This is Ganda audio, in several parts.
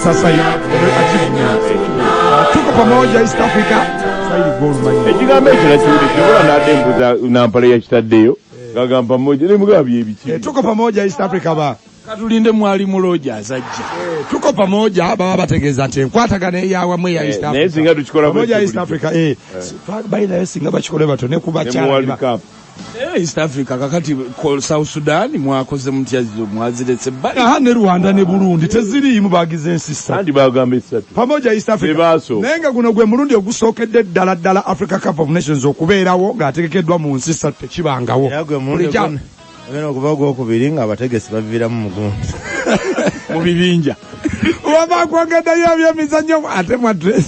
sasa hivi. Tuko pamoja East Africa. Sasa hivi gol manya. Ekigambo ekyo nakyo na dembuza nampala ya kitaddeyo. Gagamba pamoja ne mugabi ebiki. Tuko pamoja East Africa ba. Katulinde mwalimu Roja azajja. Tuko pamoja baba bategeza nti enkwatagana eyawa mwe ya East Africa. Ne singa tukikola pamoja East Africa. Baina ya singa bachikole bato ne kuba cyane. East Africa kakati South Sudan mwakoze mutyazo mwaziretse bali. Ne Rwanda ne Burundi teziri mu bagize ensisa. Andi bagamba esatu. Pamoja East Africa. Nenga guno gwe Murundi ogusokedde ddala Africa Cup of Nations okubeerawo ng'ategekeddwa mu nsisa tekibangawo. Agenda okuva okubiri nga abategesi baviiramu mugundi mu bibinja. Waba kwongeddayo ebyemizannyo ate mu address.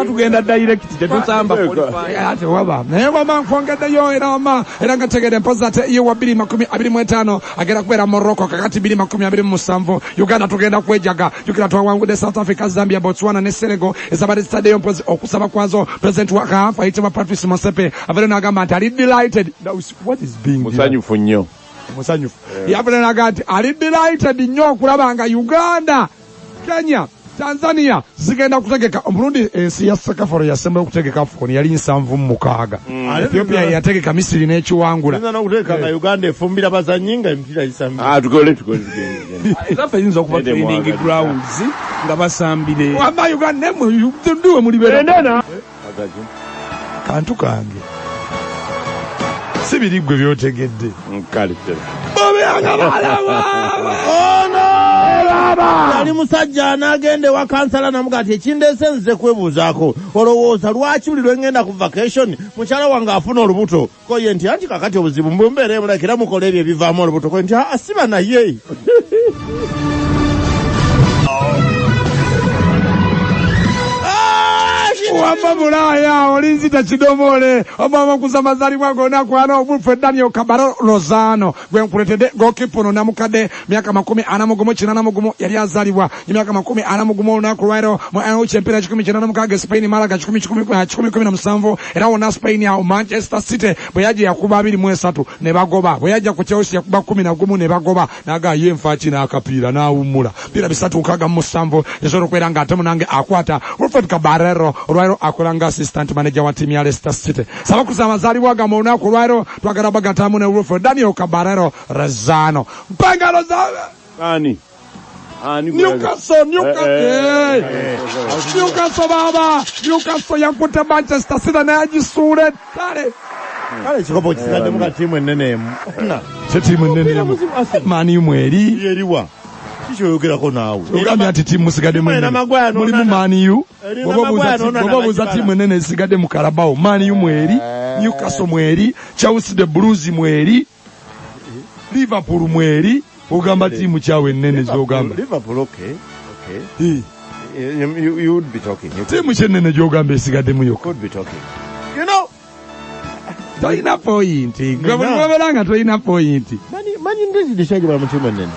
Tugenda direct tetusamba qualify. Ate waba. Naye waba kwongeddayo era nga tegede mpoza ate iyo wa 2025 agenda kubeera Morocco kakati 2027 Uganda tugenda kwejaga yukira twawangudde South Africa, Zambia, Botswana ne Senegal ezabadde stadium mpozi okusaba kwazo President wa CAF ayitibwa Patrice Motsepe avere n'agamba nti ali delighted. What is being musanyufu nnyo. Musanyufu. Yabulana agati ali delighted nnyo okulaba nga Uganda, Kenya, Tanzania zigenda kutegeka Burundi ensi ya Sakafaro yasemba okutegeka foni yali 76. Ethiopia yategeka Misiri n'ekiwangula. Nza n'okutegeka nga Uganda efumbira bazannyi nga empira isambira. Tukole. Etafa yinza okuba training grounds nga basambire. Wamba Uganda nemu tunduwe mulibera. Ndena. Kantu kange. Sibirigwe byotegedde. Kale. Yali musajja n'agende wa kansala namugati ekindese nze kwebuuzaako olowooza lwaki buli lwe ngenda ku vacation mukyala wange afuna olubuto koye nti anti kakati obuzibu mbumbeere mulekera mukola ebyo ebivaamu olubuto koye nti asiba naye. Wamba Bulaya olinzita kidomole obama kuzamazalibwa gonna kwana obulfe Daniel Kabaro Lozano gwe nkuletedde gokipono namukadde myaka 49 yali azalibwa myaka 49 olunaku lwairo mu chempera 1996 Spain Malaga 1017 era wona Spain ya Manchester City bwe yaje yakuba 23 ne bagoba bwe yaje ku Chelsea yakuba 11 ne bagoba naga yemfa kina akapira nawumula pira bisatu kaga musambo yasoro kwera ngatemu nange akwata Wilfred Caballero olwairo akolanga assistant manager wa timu ya Leicester City saba kuzamazalibwa ga mu lunaku lwairo twagala bagatamu ne Wilfred Daniel Caballero Rezano mpangalo za ani Newcastle baba Newcastle yakutte Manchester City na yajisule kale kikopo kisikadde mu timu ennene timu ennene mani mweri yeriwa kichoyogerako naawe ogambye ati timu musigadde mulimu mani yu bobuuza timu ennene esigadde mu Carabao mani yu mweri Newcastle mweri Chelsea the Blues mweri Liverpool mweri ogamba timu kyawe ennene gyogamba Liverpool okay you would be talking timu kyennene gyogamba esigadde mu yoka could be talking you know toyina pointi gwabanga toyina pointi manyi ndezi deshaje bwa mutimu ennene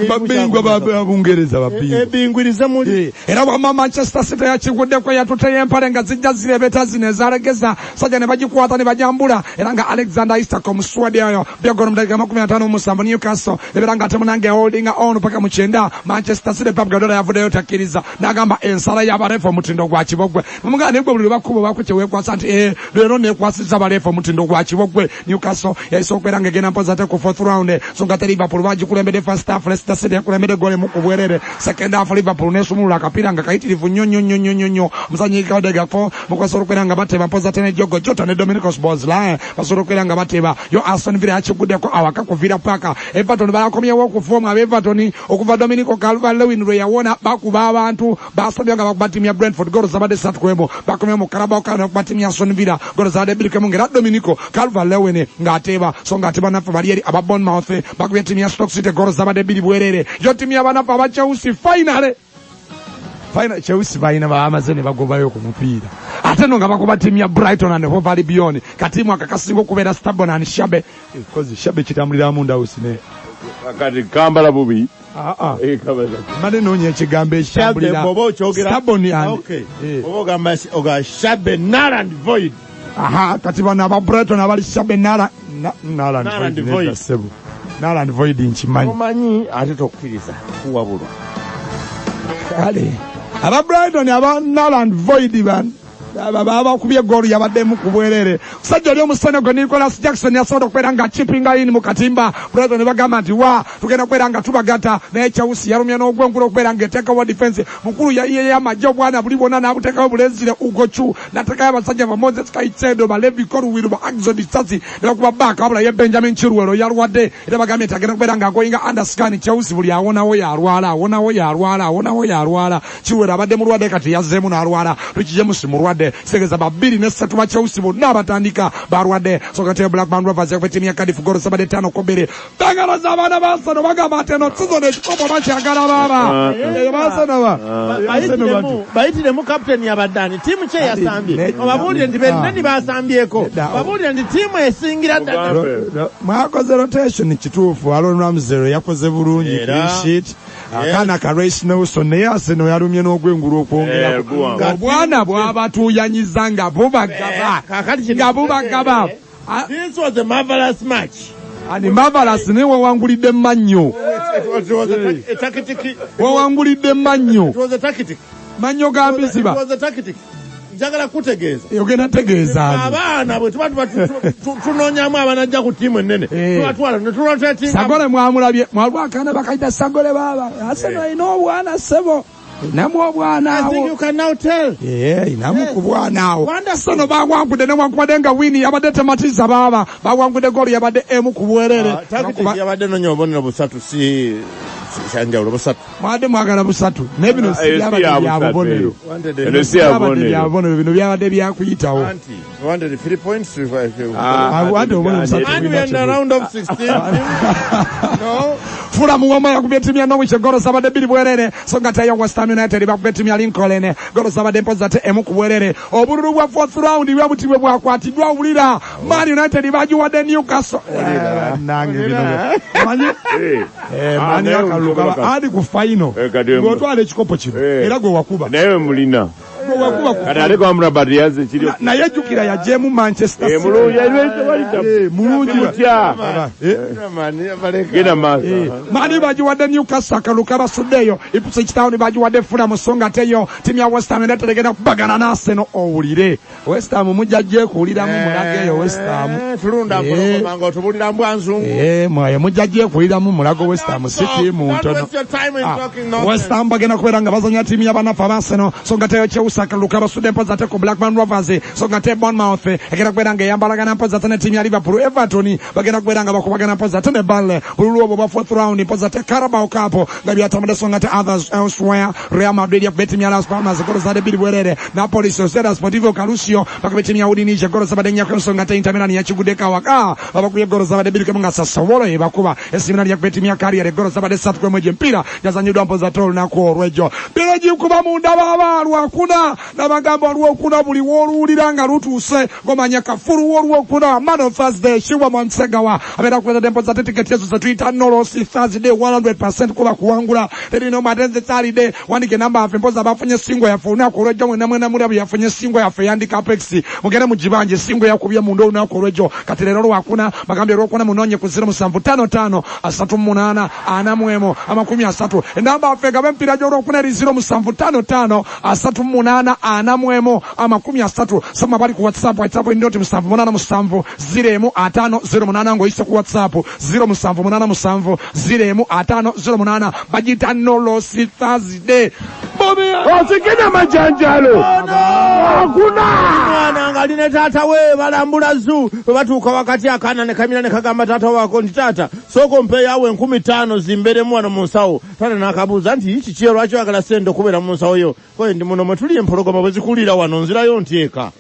babingwa babungereza babingwa ebingwiriza muli era wama Manchester City yakigudde kwa yatuteye empale nga zijja zirebeta zine zalegeza sajja ne bagikwata ne bajambula era nga Alexander Isak omuswadi oyo byagoro mdaga 57 Newcastle ebera nga temunange holding on paka mu 9 Manchester City Pep Guardiola yavudeyo takiriza nagamba ensala y'abarefu mutindo gwa kibogwe mumugana ne gwe buli bakubo bakukyewe kwa santi lero ne kwasisa abarefu mutindo gwa kibogwe Newcastle yayisokwera nga gena mpoza te ku fourth round songa te Liverpool bagikulembedde first half Leicester City yakulembedde gole mu kubwerere second half Liverpool nesumula akapira nga kayitirivu nnyo muzanyi kawdega fo mukosoro kwera nga bateba mpoza te ne Jogo Jota ne Dominic Szoboszlai basoro kwera nga bateba yo Aston Villa yakiguddeko awaka kuvira paka Everton balakomyewo okufoma Everton okuva Dominic Calvert-Lewin lwe yawona bakuba abantu basabye nga bakuba timu ya Brentford golo zabade 3 kwebo bakomye mu Carabao kana okuba timu ya Aston Villa golo zabade 2 kwebo ngera Dominic Calvert-Lewin ngateba songa ateba nafe bali aba Bournemouth bakubye timu ya Stoke City golo zabade 2 bwerere yo timu y'abanafu aba Chelsea final Chelsea baina baamazene bagobayo ku mupiira ate no nga bakuba timu ya Brighton and Hove Albion katimu akakasinga okubeera stubborn and Shabe because Shabe kitambulira mu ndawusi ne akati kambala bubi kabala mane nonye ekigambo ekitambulira bobo kyogera stubborn and okay bobo gamba oga Shabe null and void kati bana ba Brighton abali Shabe null and void null and void nkimanyi omanyi ate tokkiriza kuwabulwa kale aba Brighton aba null and void ban baba kubye goal yabaddemu ku bwerere musajja oli omusene gwe Nicholas Jackson yasobola okubeera nga chippinga in mu katimba Brighton ne bagamba nti tugenda kubeera nga tubagata naye Chelsea yarumya n'ogwengula okubeera nga eteekawo defense mukulu y'amagye obwana buli bwonna n'abuteekawo bulenzire ugochu n'ateekayo abasajja ba Moses Kaisedo ba Levi Koruwiru ba Axel Disasi ne bakuba back wabula ye Benjamin Chilwell yalwadde era bagambye nti agenda kubeera nga agoyinga underscan Chelsea buli awonawo yalwala Chilwell abadde mulwadde kati yazzeemu n'alwala Rich James mulwadde segeza ba 2-3 ba Chelsea bonna abatandika barwadde so kati Blackburn Rovers yakwetimya Cardiff golo 7-5 bangala z'abaana ba Arsenal bagamba ati eno season ekikopo bakyagala baba bayitiremu captain yabaddani tiimu kye yasambye obabuulire nti bennani basambyeko babuulire nti tiimu esingira ddala mwakoze rotation kituufu Aaron Ramsey yakoze bulungi clean sheet akaana ka Reece Nelson naye Arsenal yalumye n'ogwengulu okwongera obwana bwabatuuyanyiza nga bubagaba This was a marvelous match. And marvelous ne wawangulidde mannyo wawangulidde mannyo It was a tactic. mannyo gambiziba It was a tactic. Njagala kutegeeza yogenda tegeeza abaana bwe tuba tunoonyamu abanajja ku ttiimu ennene tubatwala ne tulwatetinga Sagole mwamulabye mwalwakaana bakayita Sagole baba Arsenal alina obwana ssebo inamu obwana I think you can now tell. inamu ku bwana awo Arsenal bawangudde newankubadde nga wini yabadde tematiza baba bawangudde goolo yabadde emu ku bwerere tactic yabadde nonya obubonero busatu si shanjawulo busatu mwadde mwagala busatu nebino si byabadde bya bubonero bino byabadde byakuyitawo wanted 3 points wadde obubonero busatu and we are in the round of 16 no Fulham woma yakubye ttiimu ya Norwich golo zabadde 2 bwerere so nga tayo West Ham United bakubye ttiimu ya Lincoln golo zabadde mpoza te emu ku bwerere obululu bwa 4th round bwabutibwe bwakwatiddwa Wulira Man United bagiwadde Newcastle nange bino manyi mani akaluka adi ku final ng'otwala ekikopo kino era gwe wakuba naye mulina kati ate kwa murabati yaze kiri naye jjukira yajeemu Manchester City mulungi mutya genda maaso mani bagiwadde Newcastle akaluka basuddeyo Ipswich Town bagiwadde Fulham so nga teyo ttiimu ya West Ham United egenda kubagana n'Arsenal owulire West Ham mujja gyekuwuliramu mulago eyo West Ham tulunda mpologoma nga otubulira mbwanzungu mwaye mujja gyekuwuliramu mulago West Ham si ttiimu ntono West Ham bagenda kubeera nga bazanya ttiimu y'abanafu ab'Arsenal so nga teyo Chelsea akaluka basudde mpoza te ku Blackburn Rovers so nga te Bournemouth egenda kubeera nga eyambalagana mpoza te ne ttiimu ya Liverpool Everton bagenda kubeera nga bakubagana mpoza te ne Burnley bululu obwo bwa 4th round mpoza te Carabao Cup nga byatambudde so nga te others elsewhere Real Madrid yakubye ttiimu ya Las Palmas golo zadde 2 bwerere Napoli Sociedad Sportivo Calcio bakubye ttiimu ya Udinese golo zabadde 4 so nga te Inter Milan yakigudde kawaka babakubye golo zabadde 2 nga Sassuolo yebakuba AC Milan yakubye ttiimu ya Cagliari golo zabadde 3 kwemweje mpira yazanyiddwa mpoza te olunaku olw'ejjo bino gikuba munda baba lwakuna n'amagambo olwokuna buli w'oluwulira nga lutuuse ng'omanya kafulu w'olwokuna man of Thursday Shiwa Mwansegawa abeera kuweza mpoza te tiketi ezo zetuyita nolosi Thursday 100% kuba kuwangula terino matenze Saturday wandike namba yaffe mpoza abafunye singo yaffe olunaku olw'ejjo mwena mulabu yafunye singo yaffe yandika Apex mugende mugibanje singo yakubye munda olunaku olw'ejjo kati leero lwakuna bagambye lwokuna munoonye ku 0755 38 41 30 enamba yaffe gabe mpira gy'olwokuna eri 0755 38 41 30 soma bali ku WhatsApp ndoti 787 0508 ng'oyise ku WhatsApp 0787 0508 bagita nolosi Thursday osikina majanjalo hakuna mwana ngaline taata we balambula zu batuuka wakati akaana ne kamira ne kagamba taata wako nti taata soko mpe yawe 15 zimberemu wano mu nsawo taata n'akabuuza nti iki kye lwaki oyagala sente okubeera mu nsawo yo koye ndi muno mwe tuli empologoma bwe zikulira wano nzirayo ntyeka